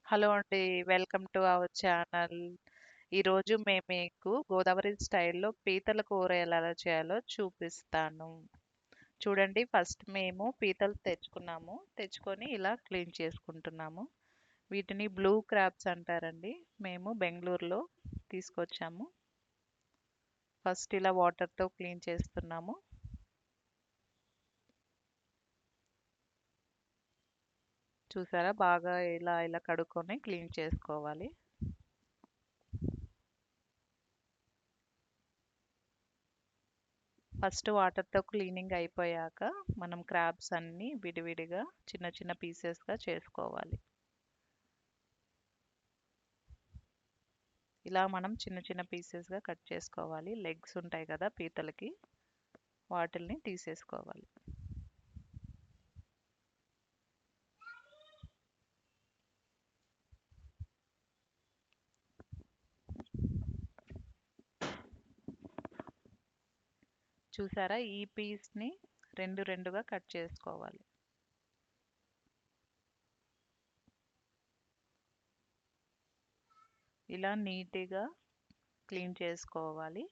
Hello అండి. Welcome to our channel. ఈరోజు మేము మీకు గోదావరి స్టైల్‌లో పీతల కూర ఎలా చేయాలో చూపిస్తాను. చూడండి, ఫస్ట్ మేము పీతలు తెచ్చుకున్నాము. తెచ్చుకొని ఇలా క్లీన్ చేసుకుంటున్నాము. వీటిని బ్లూ క్రాబ్స్ అంటారండి. మేము బెంగుళూరులో తీసుకొచ్చాము. ఫస్ట్ ఇలా వాటర్‌తో క్లీన్ చేస్తున్నాము. చూసారా, బాగా ఇలా ఇలా కడుక్కొని క్లీన్ చేసుకోవాలి. ఫస్ట్ వాటర్‌తో క్లీనింగ్ అయిపోయాక మనం క్రాబ్స్ అన్నీ విడివిడిగా చిన్న చిన్న పీసెస్‌గా చేసుకోవాలి. ఇలా మనం చిన్న చిన్న పీసెస్‌గా కట్ చేసుకోవాలి. లెగ్స్ ఉంటాయి కదా పీతలకి, వాటిల్ని తీసేసుకోవాలి. చూసారా, ఈ పీస్‌ని రెండు రెండుగా కట్ చేసుకోవాలి. ఇలా నీట్‌గా క్లీన్ చేసుకోవాలి.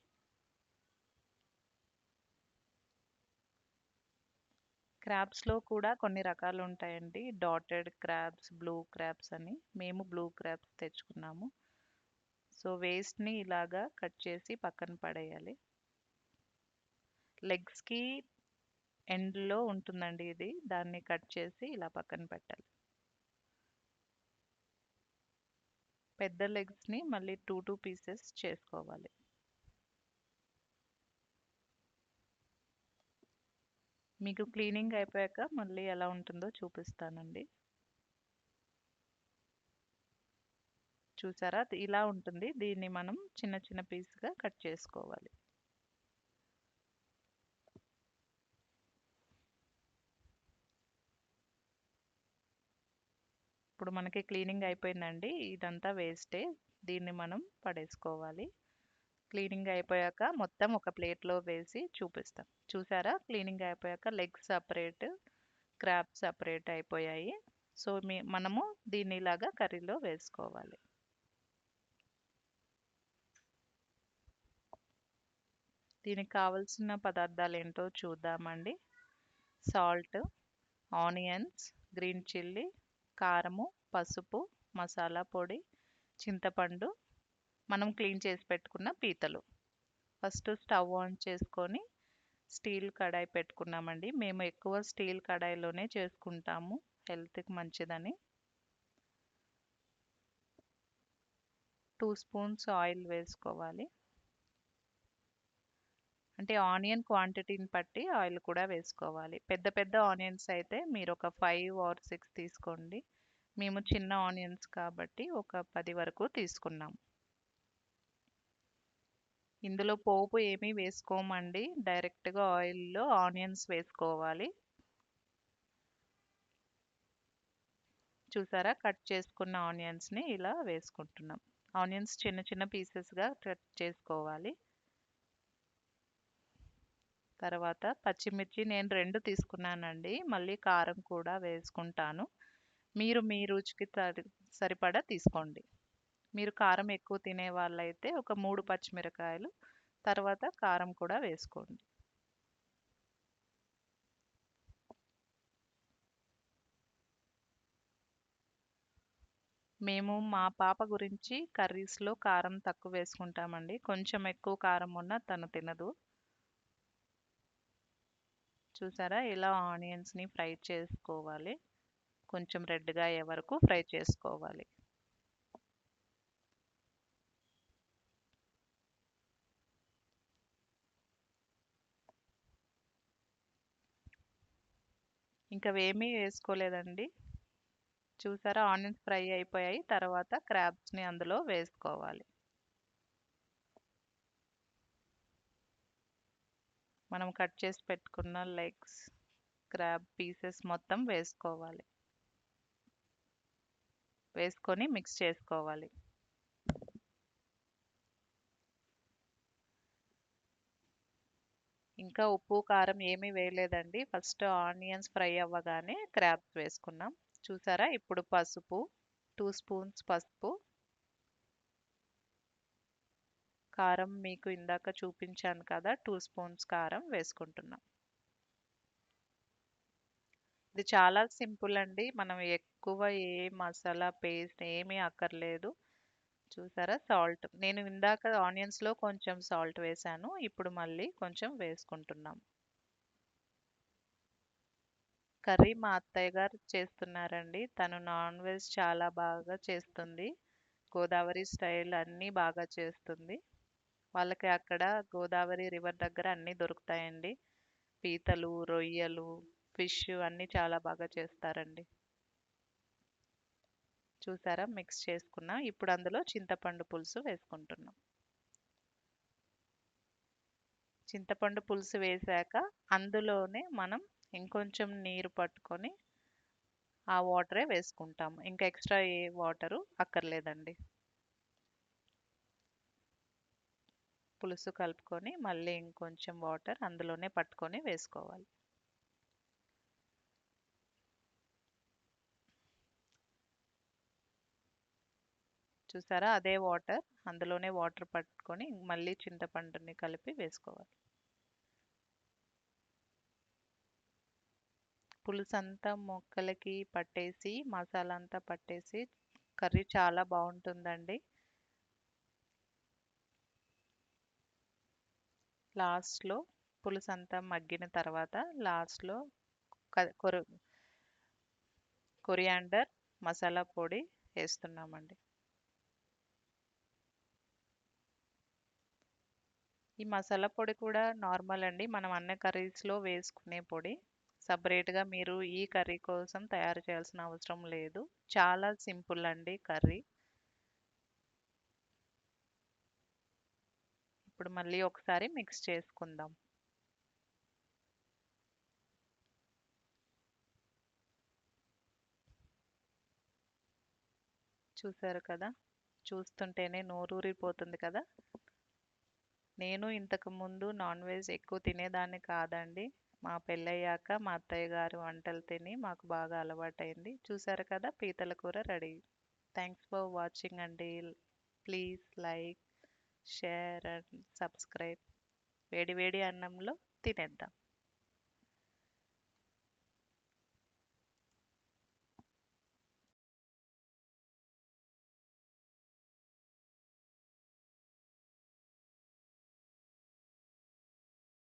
క్రాబ్స్‌లో కూడా కొన్ని రకాలు ఉంటాయండి. డాటెడ్ క్రాబ్స్, బ్లూ క్రాబ్స్ అని. మేము బ్లూ క్రాబ్స్ తెచ్చుకున్నాము. సో వేస్ట్‌ని ఇలాగా కట్ చేసి పక్కన పడేయాలి. లెగ్స్‌కి ఎండ్‌లో ఉంటుందండి ఇది. దాన్ని కట్ చేసి ఇలా పక్కన పెట్టాలి. పెద్ద లెగ్స్‌ని మళ్ళీ 2 పీసెస్ చేసుకోవాలి. మీకు క్లీనింగ్ అయిపోయాక మళ్ళీ ఎలా ఉంటుందో చూపిస్తానండి. చూసారా, ఇలా ఉంటుంది. దీన్ని మనం చిన్న చిన్న పీస్‌గా కట్ చేసుకోవాలి. ఇప్పుడు మనకి క్లీనింగ్ అయిపోయిందండి. ఇదంతా వేస్టే. దీన్ని మనం పడేసుకోవాలి. క్లీనింగ్ అయిపోయాక మొత్తం ఒక ప్లేట్‌లో వేసి చూపిస్తాం. చూసారా, క్లీనింగ్ అయిపోయాక లెగ్ సెపరేట్, క్రాబ్ సెపరేట్ అయిపోయాయి. సో మనము దీన్ని ఇలాగా కర్రీలో వేసుకోవాలి. దీనికి కావలసిన పదార్థాలు ఏంటో చూద్దామండి. సాల్ట్, ఆనియన్స్, గ్రీన్ చిల్లీ, కారము, పసుపు, మసాలా పొడి, చింతపండు, మనం క్లీన్ చేసి పెట్టుకున్న పీతలు. ఫస్ట్ స్టవ్ ఆన్ చేసుకొని స్టీల్ కడాయి పెట్టుకున్నామండి. మేము ఎక్కువ స్టీల్ కడాయిలోనే చేసుకుంటాము, హెల్త్‌కి మంచిదని. 2 స్పూన్స్ ఆయిల్ వేసుకోవాలి. అంటే ఆనియన్ క్వాంటిటీని బట్టి ఆయిల్ కూడా వేసుకోవాలి. పెద్ద పెద్ద ఆనియన్స్ అయితే మీరు ఒక 5 ఆర్ 6 తీసుకోండి. మేము చిన్న ఆనియన్స్ కాబట్టి ఒక 10 వరకు తీసుకున్నాం. ఇందులో పోపు ఏమీ వేసుకోమండి. డైరెక్ట్‌గా ఆయిల్‌లో ఆనియన్స్ వేసుకోవాలి. చూసారా, కట్ చేసుకున్న ఆనియన్స్‌ని ఇలా వేసుకుంటున్నాం. ఆనియన్స్ చిన్న చిన్న పీసెస్‌గా కట్ చేసుకోవాలి. తర్వాత పచ్చిమిర్చి నేను 2 తీసుకున్నానండి. మళ్ళీ కారం కూడా వేసుకుంటాను. మీరు మీ రుచికి సరిపడా తీసుకోండి. మీరు కారం ఎక్కువ తినే వాళ్ళైతే ఒక 3 పచ్చిమిరకాయలు, తర్వాత కారం కూడా వేసుకోండి. మేము మా పాప గురించి కర్రీస్‌లో కారం తక్కువ వేసుకుంటామండి. కొంచెం ఎక్కువ కారం ఉన్నా తను తినదు. చూసారా, ఇలా ఆనియన్స్‌ని ఫ్రై చేసుకోవాలి. కొంచెం రెడ్‌గా అయ్యే వరకు ఫ్రై చేసుకోవాలి. ఇంకా వేమీ వేసుకోలేదండి. చూసారా, ఆనియన్స్ ఫ్రై అయిపోయాయి. తర్వాత క్రాబ్స్‌ని అందులో వేసుకోవాలి. మనం కట్ చేసి పెట్టుకున్న లెగ్స్, క్రాబ్ పీసెస్ మొత్తం వేసుకోవాలి. వేసుకొని మిక్స్ చేసుకోవాలి. ఇంకా ఉప్పు, కారం ఏమీ వేయలేదండి. ఫస్ట్ ఆనియన్స్ ఫ్రై అవ్వగానే క్రాబ్స్ వేసుకున్నాం. చూసారా, ఇప్పుడు పసుపు, 2 స్పూన్స్ పసుపు, కారం మీకు ఇందాక చూపించాను కదా 2 స్పూన్స్ కారం వేసుకుంటున్నాం. ఇది చాలా సింపుల్ అండి. మనం ఎక్కువ ఏ మసాలా పేస్ట్ ఏమీ అక్కర్లేదు. చూసారా సాల్ట్. నేను ఇందాక ఆనియన్స్‌లో కొంచెం సాల్ట్ వేశాను. ఇప్పుడు మళ్ళీ కొంచెం వేసుకుంటున్నాం. కర్రీ మా అత్తయ్య గారు చేస్తున్నారండి. తను నాన్ వెజ్ చాలా బాగా చేస్తుంది. గోదావరి స్టైల్ అన్నీ బాగా చేస్తుంది. వాళ్ళకి అక్కడ గోదావరి రివర్ దగ్గర అన్నీ దొరుకుతాయండి. పీతలు, రొయ్యలు, ఫిష్ అన్నీ చాలా బాగా చేస్తారండి. చూసారా మిక్స్ చేసుకున్నా. ఇప్పుడు అందులో చింతపండు పులుసు వేసుకుంటున్నాం. చింతపండు పులుసు వేశాక అందులోనే మనం ఇంకొంచెం నీరు పట్టుకొని ఆ వాటరే వేసుకుంటాము. ఇంకా ఎక్స్ట్రా ఏ వాటరు అక్కర్లేదండి. పులుసు కలుపుకొని మళ్ళీ ఇంకొంచెం వాటర్ అందులోనే పట్టుకొని వేసుకోవాలి. చూసారా అదే వాటర్ అందులోనే వాటర్ పట్టుకొని మళ్ళీ చింతపండుని కలిపి వేసుకోవాలి. పులుసు అంతా ముక్కలకి పట్టేసి మసాలా అంతా పట్టేసి కర్రీ చాలా బాగుంటుందండి. లాస్ట్లో పులుసు అంతా మగ్గిన తర్వాత లాస్ట్లో కొరియాండర్ మసాలా పొడి వేస్తున్నామండి. ఈ మసాలా పొడి కూడా నార్మల్ అండి. మనం అన్ని కర్రీస్లో వేసుకునే పొడి. సపరేట్గా మీరు ఈ కర్రీ కోసం తయారు చేయాల్సిన అవసరం లేదు. చాలా సింపుల్ అండి కర్రీ. ఇప్పుడు మళ్ళీ ఒకసారి మిక్స్ చేసుకుందాం. చూసారు కదా, చూస్తుంటేనే నోరూరిపోతుంది కదా. నేను ఇంతకు ముందు నాన్ వెజ్ ఎక్కువ తినేదాన్ని కాదండి. మా పెళ్ళయ్యాక మా అత్తయ్య గారు వంటలు తిని మాకు బాగా అలవాటైంది. చూసారు కదా పీతల కూర రెడీ. థ్యాంక్స్ ఫర్ వాచింగ్ అండి. Please like, share and subscribe. వేడి వేడి అన్నంలో తినేద్దాం.